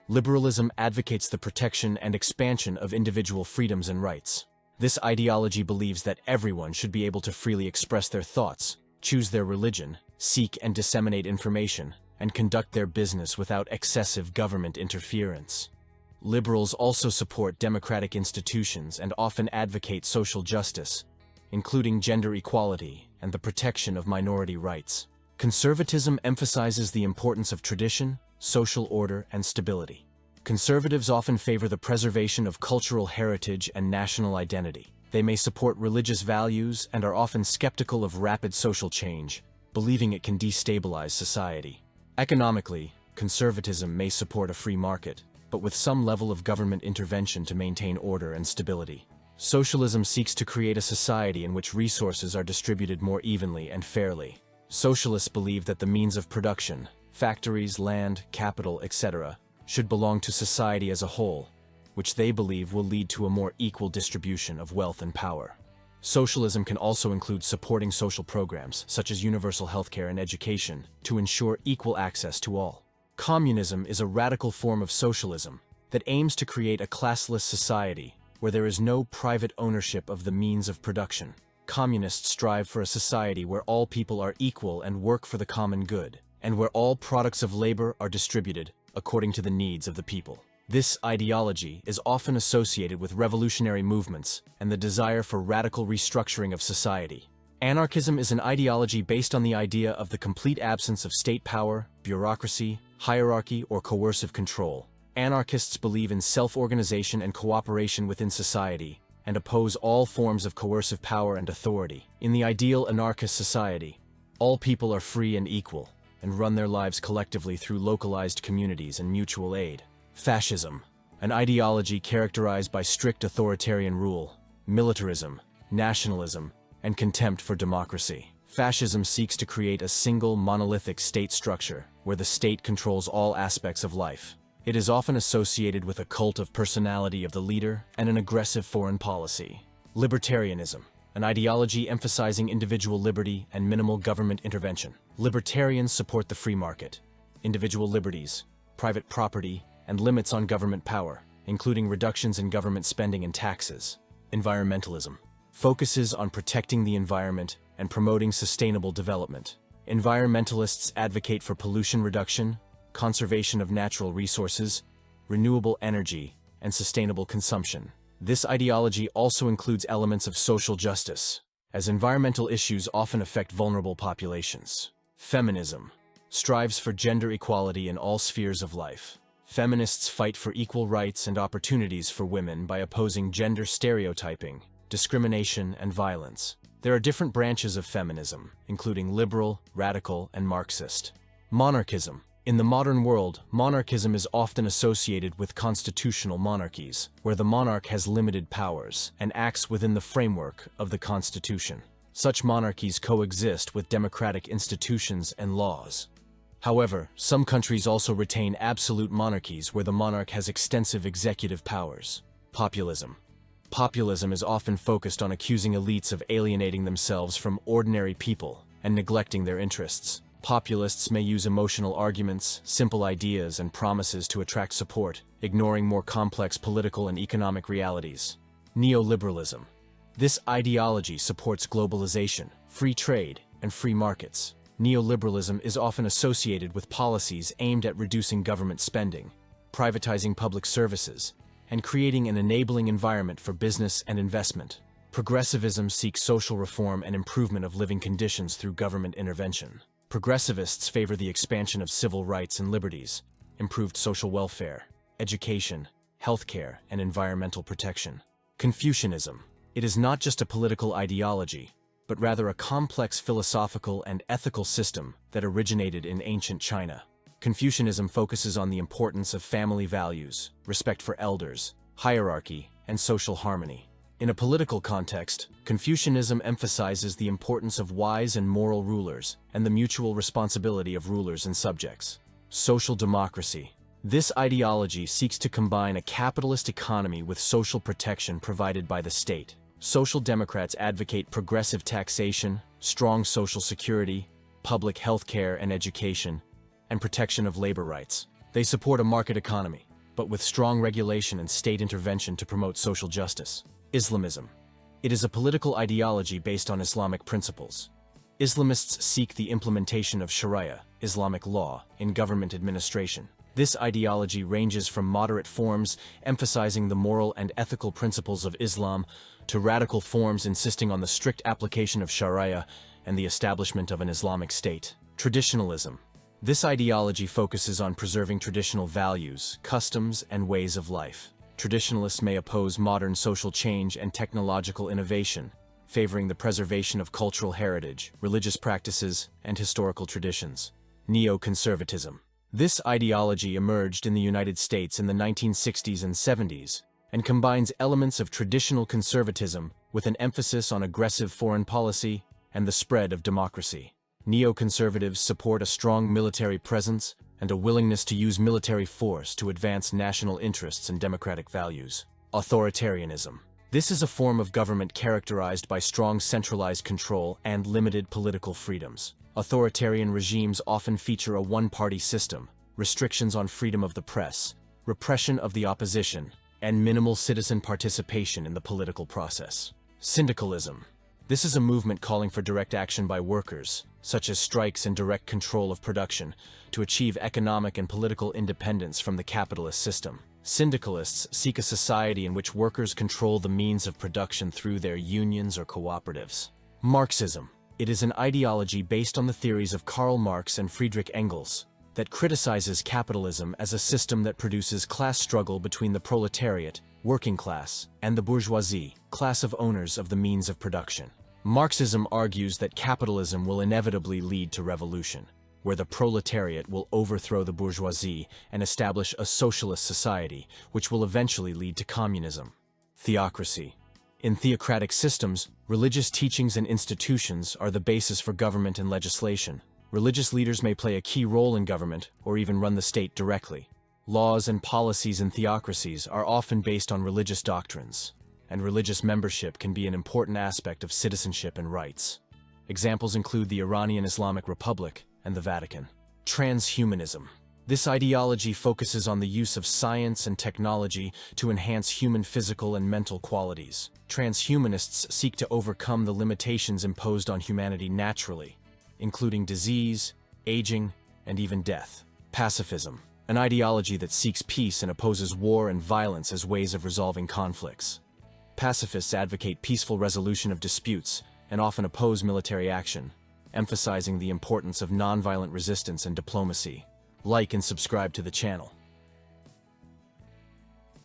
Liberalism advocates the protection and expansion of individual freedoms and rights. This ideology believes that everyone should be able to freely express their thoughts, choose their religion, seek and disseminate information, and conduct their business without excessive government interference. Liberals also support democratic institutions and often advocate social justice, including gender equality and the protection of minority rights. Conservatism emphasizes the importance of tradition, social order, and stability. Conservatives often favor the preservation of cultural heritage and national identity. They may support religious values and are often skeptical of rapid social change, believing it can destabilize society. Economically, conservatism may support a free market, but with some level of government intervention to maintain order and stability. Socialism seeks to create a society in which resources are distributed more evenly and fairly. Socialists believe that the means of production, factories, land, capital, etc., should belong to society as a whole, which they believe will lead to a more equal distribution of wealth and power. Socialism can also include supporting social programs, such as universal healthcare and education, to ensure equal access to all. Communism is a radical form of socialism that aims to create a classless society where there is no private ownership of the means of production. Communists strive for a society where all people are equal and work for the common good, and where all products of labor are distributed according to the needs of the people. This ideology is often associated with revolutionary movements and the desire for radical restructuring of society. Anarchism is an ideology based on the idea of the complete absence of state power, bureaucracy, hierarchy, or coercive control. Anarchists believe in self-organization and cooperation within society, and oppose all forms of coercive power and authority. In the ideal anarchist society, all people are free and equal, and run their lives collectively through localized communities and mutual aid. Fascism, an ideology characterized by strict authoritarian rule, militarism, nationalism, and contempt for democracy. Fascism seeks to create a single monolithic state structure where the state controls all aspects of life. It is often associated with a cult of personality of the leader and an aggressive foreign policy. Libertarianism, an ideology emphasizing individual liberty and minimal government intervention. Libertarians support the free market, individual liberties, private property, and limits on government power, including reductions in government spending and taxes. Environmentalism focuses on protecting the environment and promoting sustainable development. Environmentalists advocate for pollution reduction, conservation of natural resources, renewable energy, and sustainable consumption. This ideology also includes elements of social justice, as environmental issues often affect vulnerable populations. Feminism strives for gender equality in all spheres of life. Feminists fight for equal rights and opportunities for women by opposing gender stereotyping, discrimination, and violence. There are different branches of feminism, including liberal, radical, and Marxist. Monarchism. In the modern world, monarchism is often associated with constitutional monarchies, where the monarch has limited powers and acts within the framework of the constitution. Such monarchies coexist with democratic institutions and laws. However, some countries also retain absolute monarchies where the monarch has extensive executive powers. Populism. Populism is often focused on accusing elites of alienating themselves from ordinary people and neglecting their interests. Populists may use emotional arguments, simple ideas, and promises to attract support, ignoring more complex political and economic realities. Neoliberalism. This ideology supports globalization, free trade, and free markets. Neoliberalism is often associated with policies aimed at reducing government spending, privatizing public services, and creating an enabling environment for business and investment. Progressivism seeks social reform and improvement of living conditions through government intervention. Progressivists favor the expansion of civil rights and liberties, improved social welfare, education, healthcare, and environmental protection. Confucianism. It is not just a political ideology, but rather a complex philosophical and ethical system that originated in ancient China. Confucianism focuses on the importance of family values, respect for elders, hierarchy, and social harmony. In a political context, Confucianism emphasizes the importance of wise and moral rulers and the mutual responsibility of rulers and subjects. Social democracy. This ideology seeks to combine a capitalist economy with social protection provided by the state. Social democrats advocate progressive taxation, strong social security, public health care and education, and protection of labor rights. They support a market economy, but with strong regulation and state intervention to promote social justice. Islamism. It is a political ideology based on Islamic principles. Islamists seek the implementation of Sharia, Islamic law, in government administration. This ideology ranges from moderate forms emphasizing the moral and ethical principles of Islam to radical forms insisting on the strict application of Sharia and the establishment of an Islamic state. Traditionalism. This ideology focuses on preserving traditional values, customs, and ways of life. Traditionalists may oppose modern social change and technological innovation, favoring the preservation of cultural heritage, religious practices, and historical traditions. Neoconservatism. This ideology emerged in the United States in the 1960s and 70s and combines elements of traditional conservatism with an emphasis on aggressive foreign policy and the spread of democracy. Neoconservatives support a strong military presence and a willingness to use military force to advance national interests and democratic values. Authoritarianism. This is a form of government characterized by strong centralized control and limited political freedoms. Authoritarian regimes often feature a one-party system, restrictions on freedom of the press, repression of the opposition, and minimal citizen participation in the political process. Syndicalism. This is a movement calling for direct action by workers, such as strikes and direct control of production, to achieve economic and political independence from the capitalist system. Syndicalists seek a society in which workers control the means of production through their unions or cooperatives. Marxism. It is an ideology based on the theories of Karl Marx and Friedrich Engels that criticizes capitalism as a system that produces class struggle between the proletariat, working class, and the bourgeoisie, class of owners of the means of production. Marxism argues that capitalism will inevitably lead to revolution, where the proletariat will overthrow the bourgeoisie and establish a socialist society, which will eventually lead to communism. Theocracy. In theocratic systems, religious teachings and institutions are the basis for government and legislation. Religious leaders may play a key role in government or even run the state directly. Laws and policies in theocracies are often based on religious doctrines, and religious membership can be an important aspect of citizenship and rights. Examples include the Iranian Islamic Republic and the Vatican. Transhumanism. This ideology focuses on the use of science and technology to enhance human physical and mental qualities. Transhumanists seek to overcome the limitations imposed on humanity naturally, including disease, aging, and even death. Pacifism. An ideology that seeks peace and opposes war and violence as ways of resolving conflicts. Pacifists advocate peaceful resolution of disputes and often oppose military action, emphasizing the importance of nonviolent resistance and diplomacy. Like and subscribe to the channel.